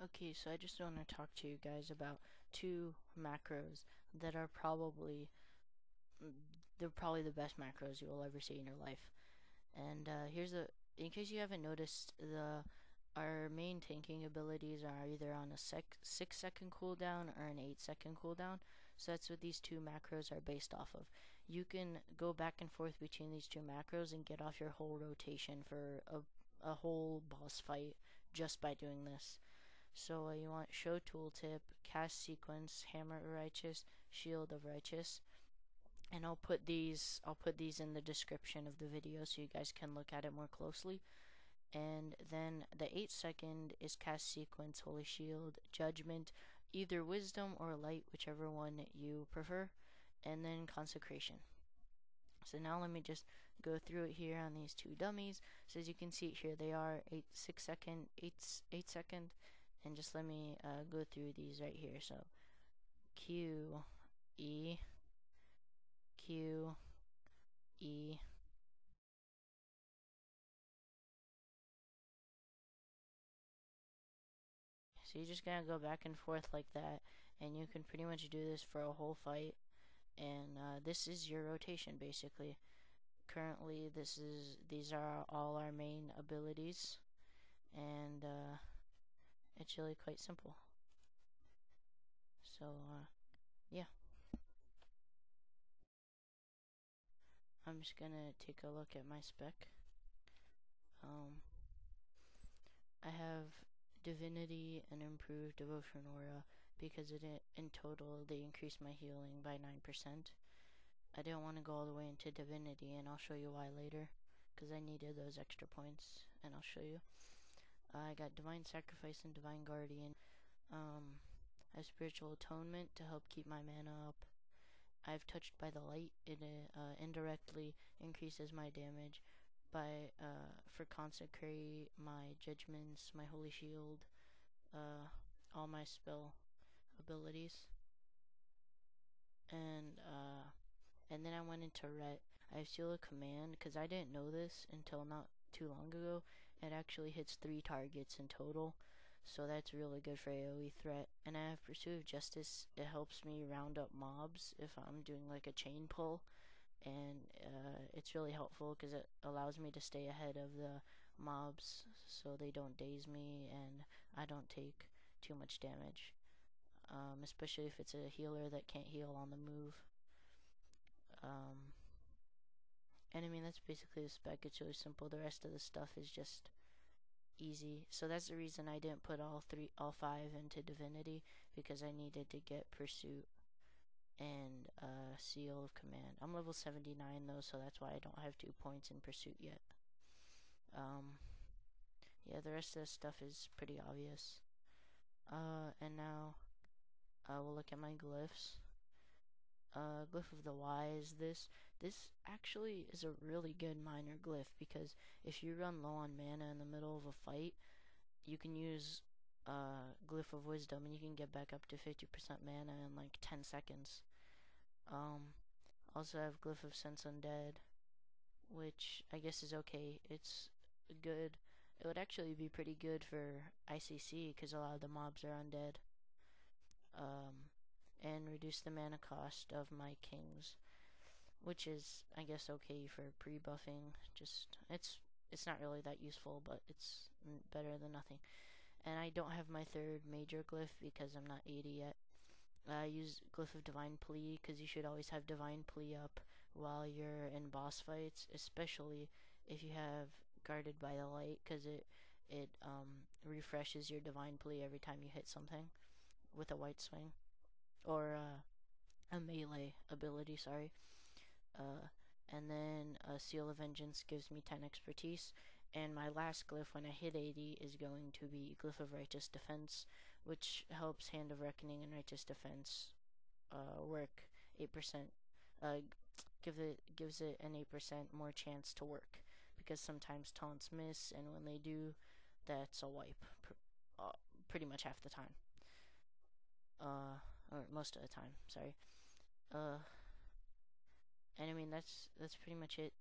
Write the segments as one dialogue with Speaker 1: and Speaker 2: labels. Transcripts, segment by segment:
Speaker 1: Okay, so I just want to talk to you guys about two macros that are probably they're probably the best macros you will ever see in your life. And in case you haven't noticed, the our main tanking abilities are either on a 6-second cooldown or an 8-second cooldown. So that's what these two macros are based off of. You can go back and forth between these two macros and get off your whole rotation for a whole boss fight just by doing this. So you want show tooltip, CastSequence, hammer of righteous, shield of righteous, and I'll put these in the description of the video so you guys can look at it more closely. And then the 8-second is CastSequence, holy shield, judgment, either wisdom or light, whichever one you prefer, and then consecration. So now let me just go through it here on these two dummies. So as you can see here, they are 6-second, 8-second, and just let me go through these right here. So Q, E, Q, E. So you're just gonna go back and forth like that, and you can pretty much do this for a whole fight. And this is your rotation basically. Currently, these are all our main abilities, and it's really quite simple. So yeah, I'm just gonna take a look at my spec. I have divinity and improved devotion aura because in total they increased my healing by 9%. I didn't want to go all the way into divinity, and I'll show you why later, because I needed those extra points, and I'll show you. I got divine sacrifice and divine guardian. I have spiritual atonement to help keep my mana up. I've touched by the light. It indirectly increases my damage by for consecrate, my judgments, my holy shield, all my spell abilities, and then I went into ret. I have seal of command because I didn't know this until not too long ago. It actually hits 3 targets in total, so that's really good for AoE threat. And I have Pursuit of Justice. It helps me round up mobs if I'm doing like a chain pull, and it's really helpful because it allows me to stay ahead of the mobs so they don't daze me and I don't take too much damage, especially if it's a healer that can't heal on the move. And I mean, that's basically the spec. It's really simple. The rest of the stuff is just easy. So that's the reason I didn't put all 5 into divinity, because I needed to get pursuit and seal of command. I'm level 79 though, so that's why I don't have 2 points in pursuit yet. Yeah, the rest of the stuff is pretty obvious. And now we'll look at my glyphs. Glyph of the Wise. This actually is a really good minor glyph, because if you run low on mana in the middle of a fight, you can use Glyph of Wisdom and you can get back up to 50% mana in like 10 seconds. Also have Glyph of Sense Undead, which I guess is okay. It's good. It would actually be pretty good for ICC because a lot of the mobs are undead. And reduce the mana cost of my kings, which is, I guess, okay for pre-buffing. Just it's not really that useful, but it's better than nothing. And I don't have my 3rd major glyph because I'm not 80 yet. I use Glyph of Divine Plea because you should always have Divine Plea up while you're in boss fights, especially if you have Guarded by the Light, because it refreshes your Divine Plea every time you hit something with a white swing. Or a melee ability, sorry. And then Seal of Vengeance gives me 10 expertise. And my last glyph when I hit 80 is going to be Glyph of Righteous Defense, which helps Hand of Reckoning and Righteous Defense work 8%. Gives it an 8% more chance to work, because sometimes taunts miss, and when they do, that's a wipe pretty much half the time. Or most of the time, sorry. And I mean, that's pretty much it.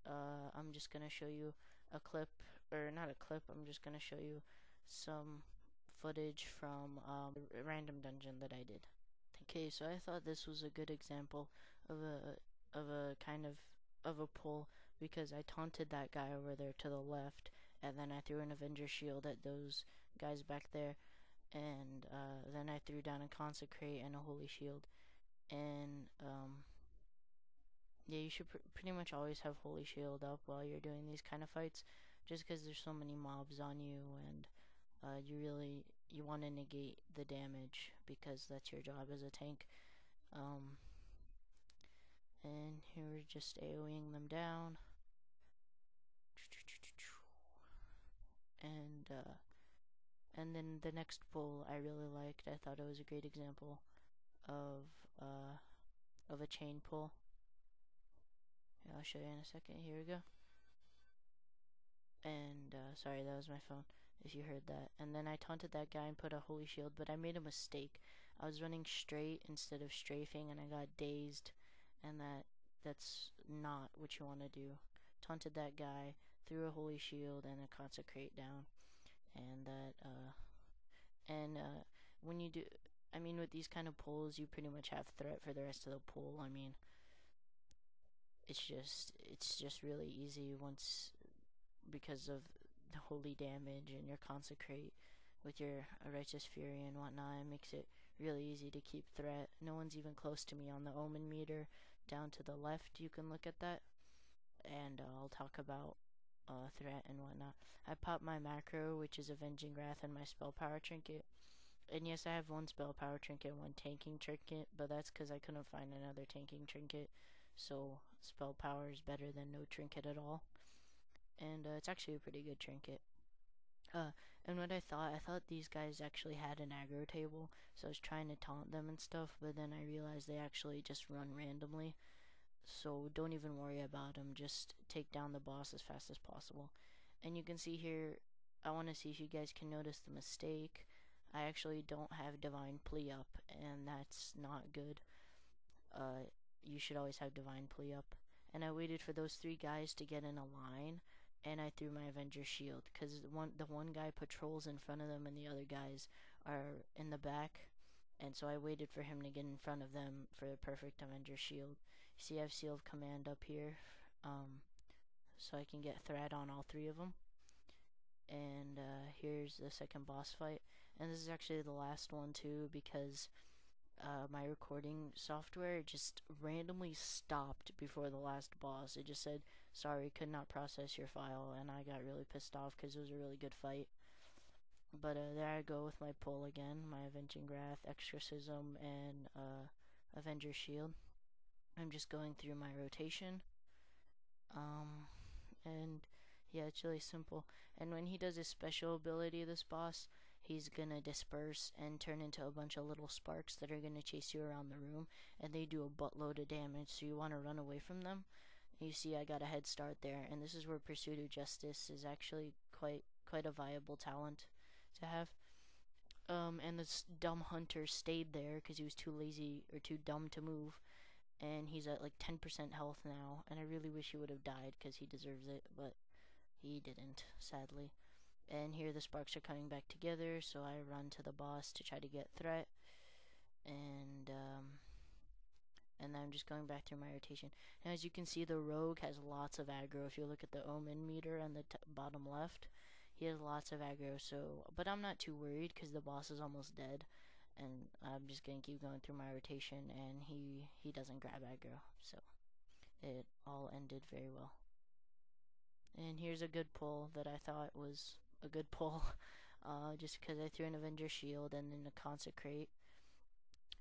Speaker 1: I'm just gonna show you a clip, or not a clip, I'm just gonna show you some footage from the random dungeon that I did. Okay, so I thought this was a good example of a kind of a pull, because I taunted that guy over there to the left, and then I threw an Avenger shield at those guys back there, and then I threw down a Consecrate and a Holy Shield, and yeah, you should pretty much always have Holy Shield up while you're doing these kind of fights, just because there's so many mobs on you, and you want to negate the damage, because that's your job as a tank. And here we're just AoEing them down, and then the next pull I really liked. I thought it was a great example of a chain pull. Yeah, I'll show you in a second. Here we go. And sorry, that was my phone if you heard that. And then I taunted that guy and put a Holy Shield, but I made a mistake. I was running straight instead of strafing, and I got dazed, and that's not what you want to do. Taunted that guy, threw a Holy Shield and a Consecrate down, and when you do, I mean, with these kind of pulls, you pretty much have threat for the rest of the pull. I mean, it's just really easy once, because of the holy damage and your Consecrate with your Righteous Fury and whatnot. It makes it really easy to keep threat. No one's even close to me on the Omen meter. Down to the left, you can look at that, and I'll talk about threat and whatnot. I popped my macro, which is Avenging Wrath, and my spell power trinket. And yes, I have one spell power trinket and one tanking trinket, but that's because I couldn't find another tanking trinket. So spell power is better than no trinket at all. And it's actually a pretty good trinket. And what I thought these guys actually had an aggro table, so I was trying to taunt them and stuff, but then I realized they actually just run randomly. So don't even worry about them, just take down the boss as fast as possible. And you can see here, I want to see if you guys can notice the mistake. I actually don't have Divine Plea up, and that's not good. You should always have Divine Plea up. And I waited for those three guys to get in a line, and I threw my Avenger Shield, because the one guy patrols in front of them and the other guys are in the back, and so I waited for him to get in front of them for a perfect Avenger Shield. You see, I have Seal of Command up here, so I can get threat on all three of them. And here's the second boss fight, and this is actually the last one too, because my recording software just randomly stopped before the last boss. It just said, sorry, could not process your file, and I got really pissed off because it was a really good fight. But there I go with my pull again, my Avenging Wrath, Exorcism, and Avenger Shield. I'm just going through my rotation, and yeah, it's really simple. And when he does his special ability, this boss, he's gonna disperse and turn into a bunch of little sparks that are gonna chase you around the room, and they do a buttload of damage, so you want to run away from them. You see, I got a head start there, and this is where Pursuit of Justice is actually quite a viable talent to have. And this dumb hunter stayed there because he was too lazy or too dumb to move, and he's at like 10% health now, and I really wish he would have died because he deserves it, but he didn't, sadly. And here the sparks are coming back together, so I run to the boss to try to get threat, and then I'm just going back through my rotation. Now, as you can see, the rogue has lots of aggro. If you look at the Omen meter on the bottom left, he has lots of aggro, so, but I'm not too worried because the boss is almost dead, and I'm just going to keep going through my rotation, and he doesn't grab aggro, so it all ended very well. And here's a good pull that I thought was a good pull, just because I threw an Avenger Shield and then a Consecrate,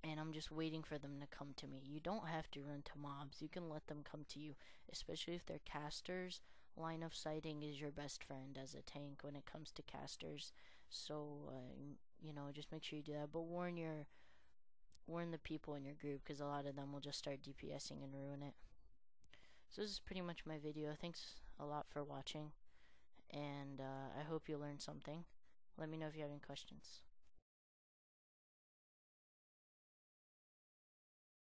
Speaker 1: and I'm just waiting for them to come to me. You don't have to run to mobs, you can let them come to you, especially if they're casters. Line of sighting is your best friend as a tank when it comes to casters, so you know, just make sure you do that, but warn the people in your group, because a lot of them will just start DPSing and ruin it. So this is pretty much my video. Thanks a lot for watching, and I hope you learned something. Let me know if you have any questions.